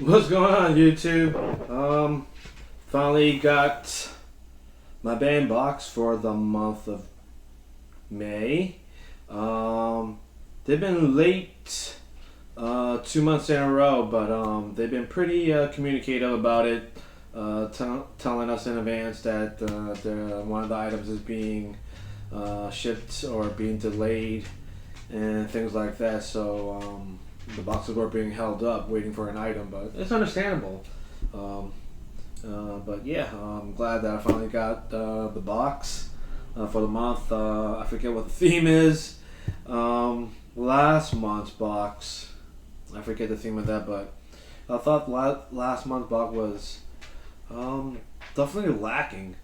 What's going on, YouTube? Finally got my band box for the month of May. They've been late 2 months in a row, but they've been pretty communicative about it, telling us in advance that one of the items is being shipped or being delayed and things like that. So the boxes were being held up waiting for an item, but it's understandable. But yeah, I'm glad that I finally got the box for the month. I forget what the theme is. Last month's box, I forget the theme of that, but I thought last month's box was definitely lacking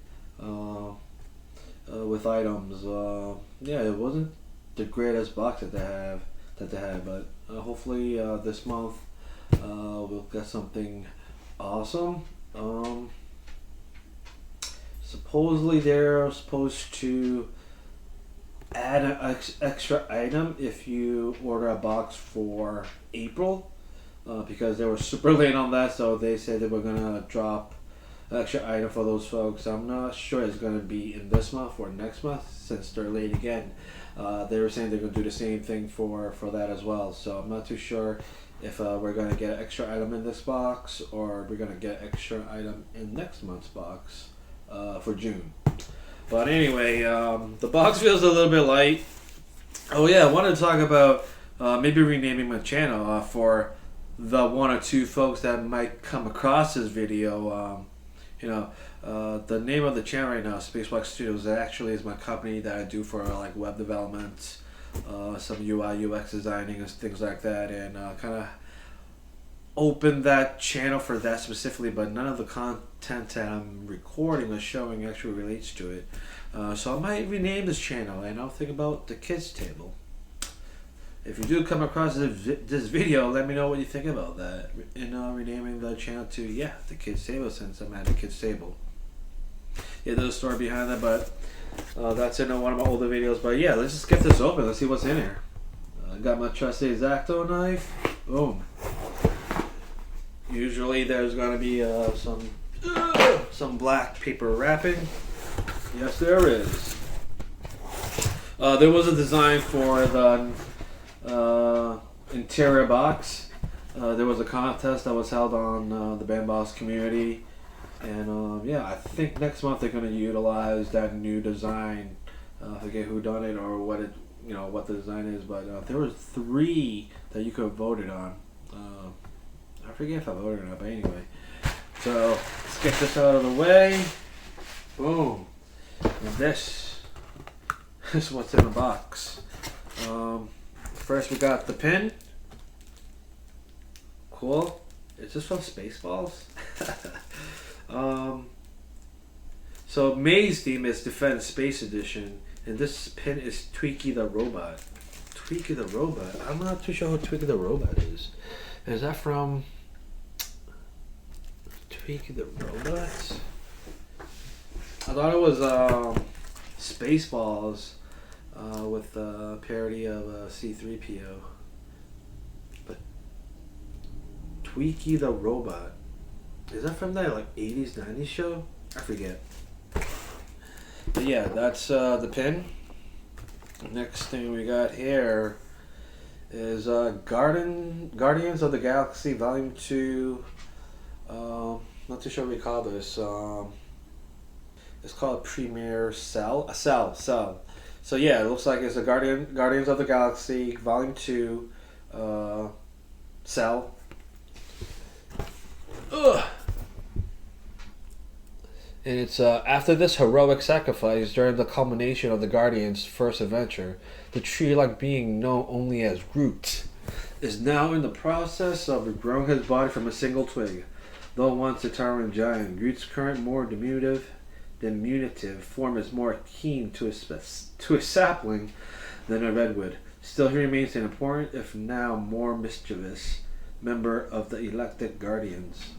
with items. Yeah, it wasn't the greatest box that they had, but hopefully this month we'll get something awesome. Supposedly they're supposed to add an extra item if you order a box for April, because they were super late on that, so they said they were gonna drop an extra item for those folks. I'm not sure it's gonna be in this month or next month since they're late again. They were saying they're gonna do the same thing for that as well, so I'm not too sure if we're gonna get an extra item in this box or we're gonna get an extra item in next month's box for June. But anyway, the box feels a little bit light. Oh yeah, I wanted to talk about maybe renaming my channel for the one or two folks that might come across this video. The name of the channel right now, Spacewalk Studios, actually is my company that I do for like web development, some UI UX designing and things like that, and kind of open that channel for that specifically, but none of the content that I'm recording or showing actually relates to it. So I might rename this channel, and I'll think about the kids table. If you do come across this video, let me know what you think about that, and renaming the channel to the kids table, since I'm at the kids table. Yeah, there's a story behind that, but that's in one of my older videos. But yeah, let's just get this open. Let's see what's in here. I got my trusty X-Acto knife. Boom. Usually there's gonna be some black paper wrapping. Yes, there is. There was a design for the interior box. There was a contest that was held on the Bandbox community, and I think next month they're gonna utilize that new design. I forget who done it or what what the design is, but there were 3 that you could have voted on. I forget if I voted or not, but anyway. So let's get this out of the way. Boom. And this is what's in the box. First we got the pin. Cool. Is this from Spaceballs? So May's theme is Defense Space Edition, and this pin is Tweaky the Robot. Tweaky the Robot? I'm not too sure who Tweaky the Robot is. Is that from Tweaky the Robot? I thought it was Spaceballs with a parody of C-3PO. But Tweaky the Robot, is that from that like 80s, 90s show? I forget. But yeah, that's the pin. Next thing we got here is Guardians of the Galaxy Volume 2. Not too sure what we call this. It's called Premiere Cell. A cell. So yeah, it looks like it's a Guardians of the Galaxy Volume 2 cell. Ugh. And it's after this heroic sacrifice during the culmination of the Guardians' first adventure, the tree-like being known only as Groot is now in the process of regrowing his body from a single twig. Though once a towering giant, Groot's current more diminutive form is more akin to a sapling than a redwood. Still, he remains an important, if now more mischievous, member of the Elected Guardians.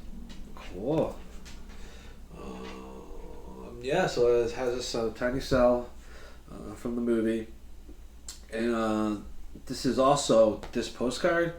Cool. So it has this tiny cell from the movie, and this is also this postcard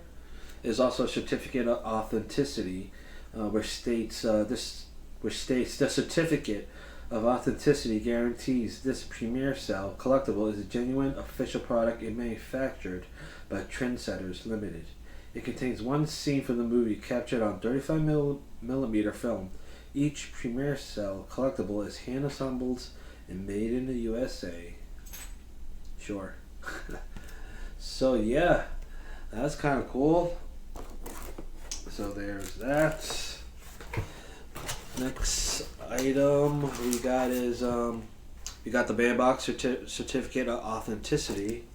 is also a certificate of authenticity, which states the certificate of authenticity guarantees this Premier Cell collectible is a genuine official product and manufactured by Trendsetters Limited. It contains one scene from the movie captured on 35mm film. Each Premier Cell collectible is hand assembled and made in the USA. Sure. So yeah, that's kind of cool. So there's that. Next item we got is we got the Bandbox certificate of authenticity.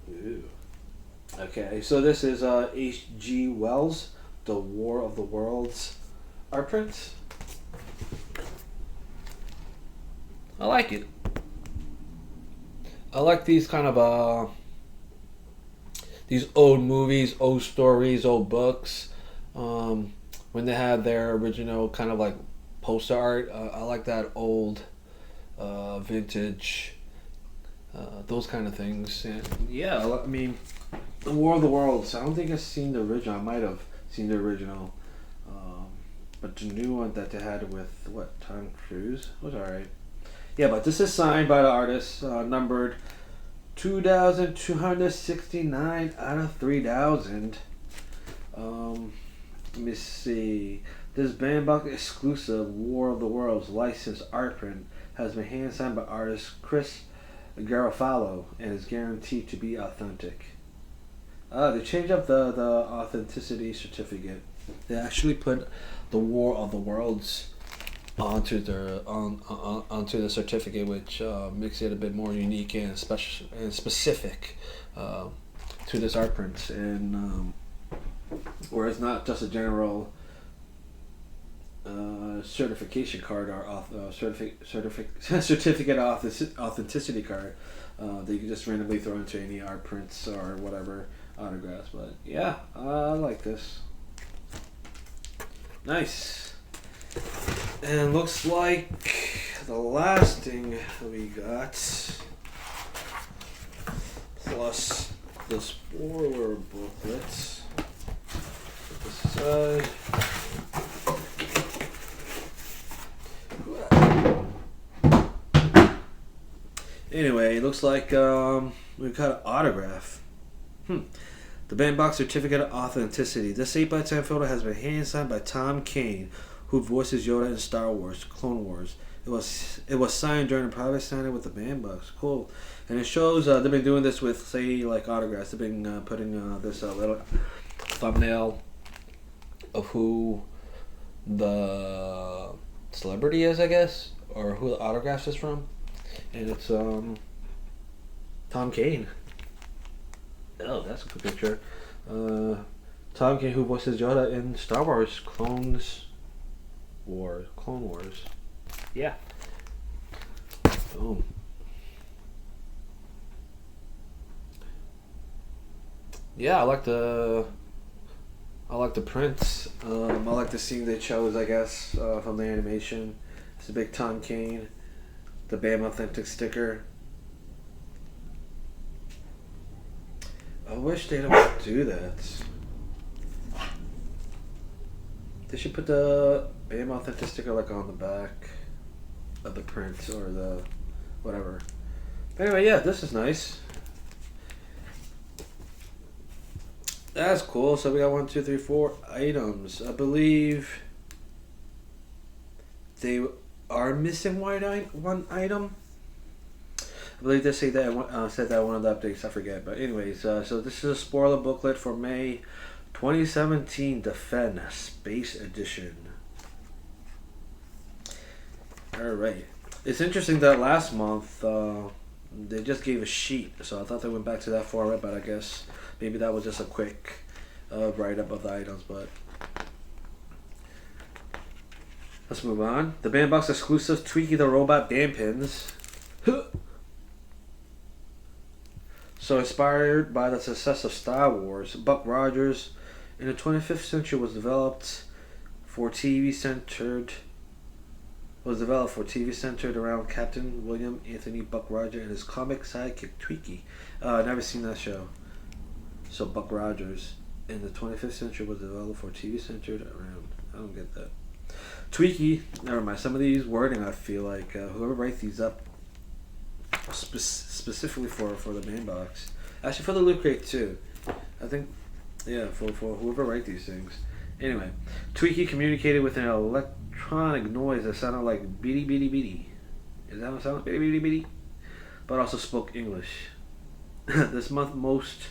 Ooh. Okay, so this is H.G. Wells, The War of the Worlds art print. I like it. I like these kind of these old movies, old stories, old books. When they had their original kind of like poster art, I like that old, vintage, those kind of things. And yeah, I mean, The War of the Worlds. I don't think I've seen the original. I might have seen the original, but the new one that they had with Tom Cruise was alright. Yeah, but this is signed by the artist, numbered 2,269 out of 3,000. Let me see. This Bandbox exclusive War of the Worlds licensed art print has been hand signed by artist Chris Garofalo and is guaranteed to be authentic. They changed up the authenticity certificate. They actually put the War of the Worlds onto the certificate, which makes it a bit more unique and special and specific to this art print, and where it's not just a general certification card or certificate of authenticity card that you can just randomly throw into any art prints or whatever autographs. But yeah, I like this. Nice. And looks like the last thing we got, plus the spoiler booklet. This side. Anyway, it looks like we've got an autograph. The Bandbox certificate of authenticity. This 8x10 photo has been hand signed by Tom Kane, who voices Yoda in Star Wars, Clone Wars. It was signed during a private signing with the Bandbox. Cool. And it shows they've been doing this with, say, like autographs. They've been putting this little thumbnail of who the celebrity is, I guess, or who the autographs is from. And it's Tom Kane. Oh, that's a good picture. Tom Kane, who voices Yoda in Star Wars, Clone Wars. Yeah. Boom. Yeah, I like the prints. I like the scene they chose, I guess, from the animation. It's a big Tom Kane, the BAM Authentic sticker. I wish they don't do that. They should put the BAM Authentic sticker like on the back of the print or the whatever. But anyway, yeah, this is nice. That's cool. So we got 1, 2, 3, 4 items. I believe they are missing one item. I believe they say that said that one of the updates. I forget, but anyways, so this is a spoiler booklet for May 2017 Defend Space Edition. All right, it's interesting that last month they just gave a sheet, so I thought they went back to that format, but I guess maybe that was just a quick write up of the items. But let's move on. The Bandbox exclusive Twiki the Robot band pins. So inspired by the success of Star Wars, Buck Rogers in the 25th century was developed for TV centered around Captain William Anthony Buck Rogers and his comic sidekick Twiki. Never seen that show. So Buck Rogers in the 25th century was developed for TV centered around. I don't get that. Tweaky. Never mind. Some of these wording, I feel like whoever writes these up specifically for the main box, actually for the loot crate too. I think, yeah, for whoever write these things. Anyway, Tweaky communicated with an electronic noise that sounded like beady beady beady. Is that what it sounds? Beady beady beady. But also spoke English. This month, most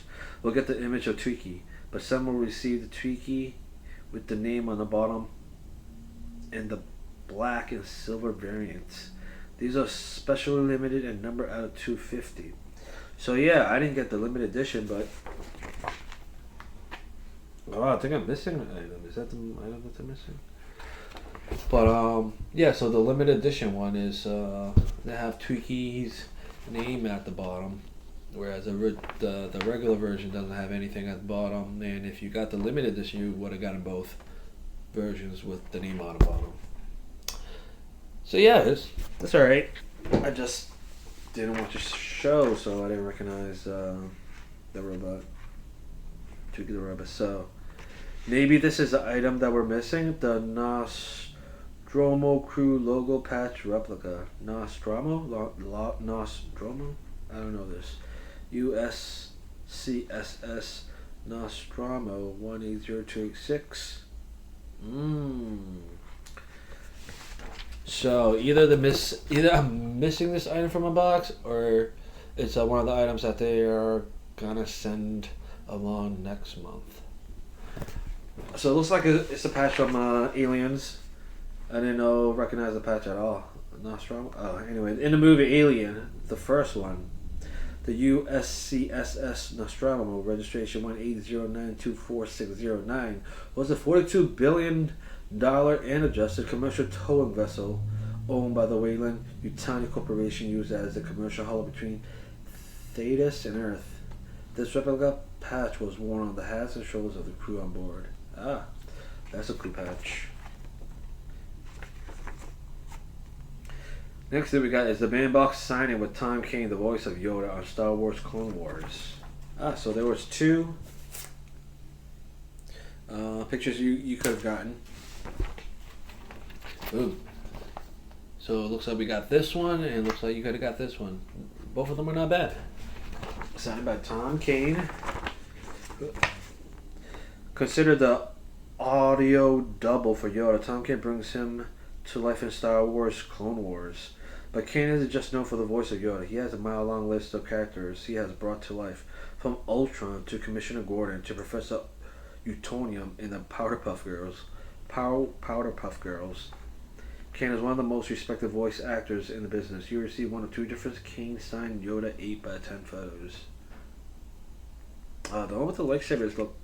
will get the image of Tweaky, but some will receive the Tweaky with the name on the bottom and the black and silver variants. These are specially limited and numbered out of 250. So yeah, I didn't get the limited edition, but I think I'm missing an item. Is that the item that I'm missing? But yeah. So the limited edition one is they have Tweaky's name at the bottom, whereas the regular version doesn't have anything at the bottom. And if you got the limited edition, you would have gotten both versions with the name on the bottom. So yeah, it's all right. I just didn't watch the show, so I didn't recognize the robot, Tweaky the robot. So maybe this is the item that we're missing: the Nostromo Crew logo patch replica. Nostromo? Nostromo? I don't know this. USCSS Nostromo 180286. So either I'm missing this item from a box, or it's one of the items that they are gonna send along next month. So it looks like it's a patch from Aliens. I didn't recognize the patch at all. Nostromo. Oh, anyway, in the movie Alien, the first one, the USCSS Nostromo registration 180924609 was a $42 billion and adjusted commercial towing vessel owned by the Weyland-Yutani Corporation, used as the commercial hull between Thetis and Earth. This replica patch was worn on the hats and shoulders of the crew on board. Ah, that's a cool patch. Next thing we got is the band box signing with Tom Kane, the voice of Yoda on Star Wars Clone Wars. So there was two pictures you could have gotten. Ooh. So it looks like we got this one, and it looks like you could have got this one. Both of them are not bad. Signed by Tom Kane. Considered the audio double for Yoda, Tom Kane brings him to life in Star Wars Clone Wars. But Kane isn't just known for the voice of Yoda. He has a mile-long list of characters he has brought to life, from Ultron to Commissioner Gordon to Professor Utonium in the Powderpuff Girls. Kane is one of the most respected voice actors in the business. You receive one of two different Kane-signed Yoda 8x10 photos. The one with the lightsabers look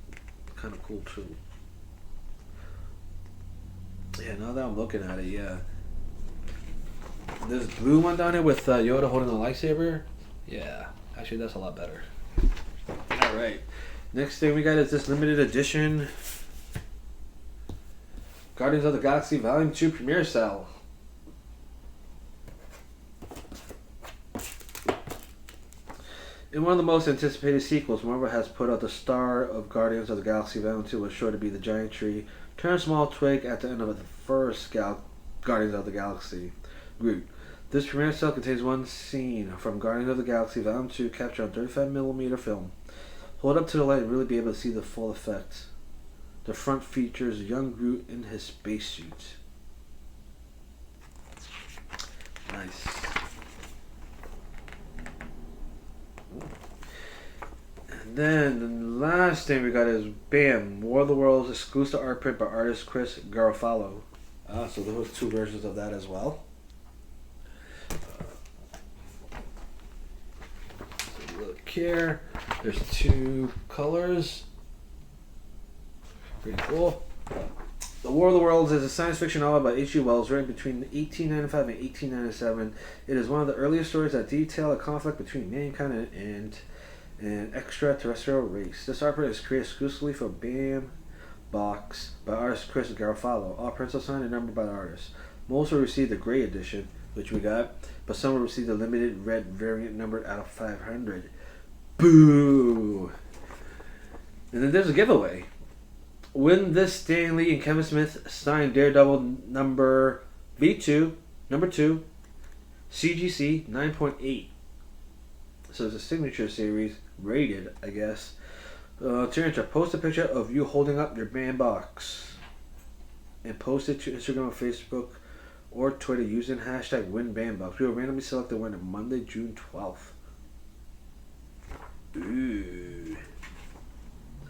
kind of cool too. Yeah, now that I'm looking at it, yeah. This blue one down here with Yoda holding a lightsaber, yeah, actually that's a lot better. Alright, next thing we got is this limited edition Guardians of the Galaxy Volume 2 Premiere Cell. In one of the most anticipated sequels, Marvel has put out the star of Guardians of the Galaxy Volume 2 was sure to be the giant tree turned small twig at the end of the first Guardians of the Galaxy, Groot. This premiere cell contains one scene from Guardians of the Galaxy Volume 2 captured on 35mm film. Hold up to the light and really be able to see the full effect. The front features young Groot in his spacesuit. Nice. And then the last thing we got is BAM! War of the Worlds exclusive art print by artist Chris Garofalo. So there was two versions of that as well. Look here. There's two colors. Pretty cool. The War of the Worlds is a science fiction novel by H.G. Wells written between 1895 and 1897. It is one of the earliest stories that detail a conflict between mankind and an extraterrestrial race. This art print is created exclusively for BAM box by artist Chris Garofalo. All prints are signed and numbered by the artist. Most will receive the gray edition, which we got, but some will receive the limited red variant numbered out of 500. Boo! And then there's a giveaway. Win this Stan Lee and Kevin Smith signed Daredevil number V2, number 2, CGC 9.8. So it's a signature series, rated, I guess. To enter, post a picture of you holding up your band box and post it to Instagram or Facebook or Twitter using hashtag WinBandBox. We will randomly select the winner Monday, June 12th. Ooh.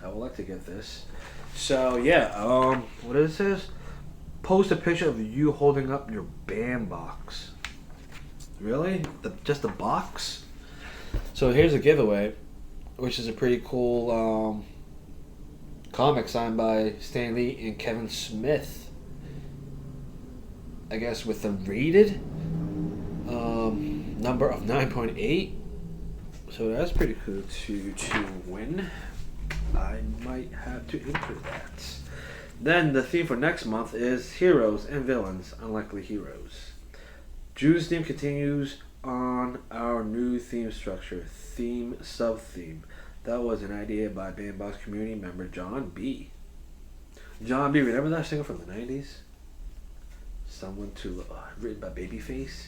I would like to get this. So yeah, what it says? Post a picture of you holding up your band box. Really? Just the box? So here's a giveaway, which is a pretty cool comic signed by Stan Lee and Kevin Smith. I guess with the rated number of 9.8. So that's pretty cool to win. I might have to enter that. Then the theme for next month is Heroes and Villains, Unlikely Heroes. June's theme continues on our new theme structure, theme sub-theme. That was an idea by Bandbox community member John B. John B, remember that singer from the 90s? Someone to written by Babyface.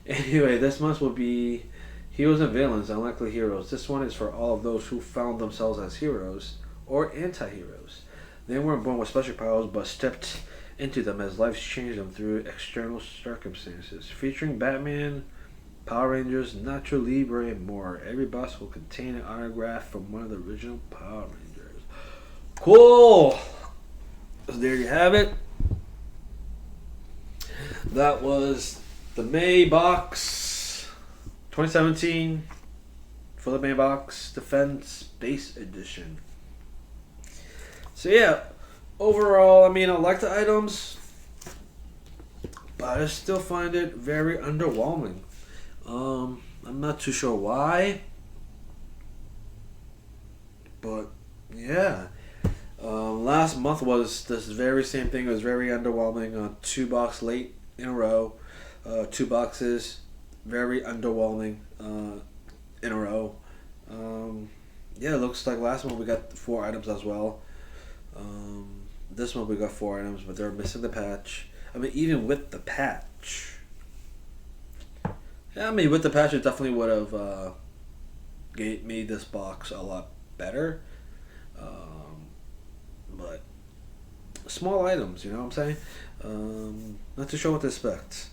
Anyway, this month will be Heroes and Villains, Unlikely Heroes. This one is for all of those who found themselves as heroes or anti-heroes. They weren't born with special powers but stepped into them as life changed them through external circumstances. Featuring Batman, Power Rangers, Nacho Libre, and more. Every box will contain an autograph from one of the original Power Rangers. Cool! So there you have it. That was the May box 2017 for the May box Defense Base Edition. So yeah, overall, I mean, I like the items, but I still find it very underwhelming. I'm not too sure why, but yeah. Last month was this very same thing. It was very underwhelming. 2 box late in a row. 2 boxes, very underwhelming in a row. Yeah, it looks like last month we got 4 items as well. This month we got 4 items, but they're missing the patch. I mean, even with the patch. Yeah, I mean, with the patch, it definitely would have made this box a lot better. But small items, you know what I'm saying? Not too sure what to expect.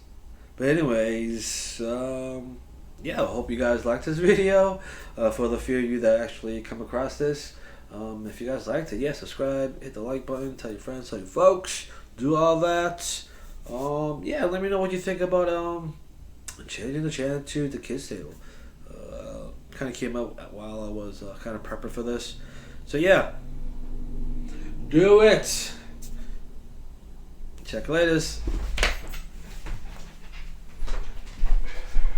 But anyways, yeah, I hope you guys liked this video. For the few of you that actually come across this, if you guys liked it, yeah, subscribe, hit the like button, tell your friends, tell your folks, do all that. Yeah, let me know what you think about changing the channel to the kids table. Kind of came out while I was kind of prepping for this. So yeah, do it. Check you later.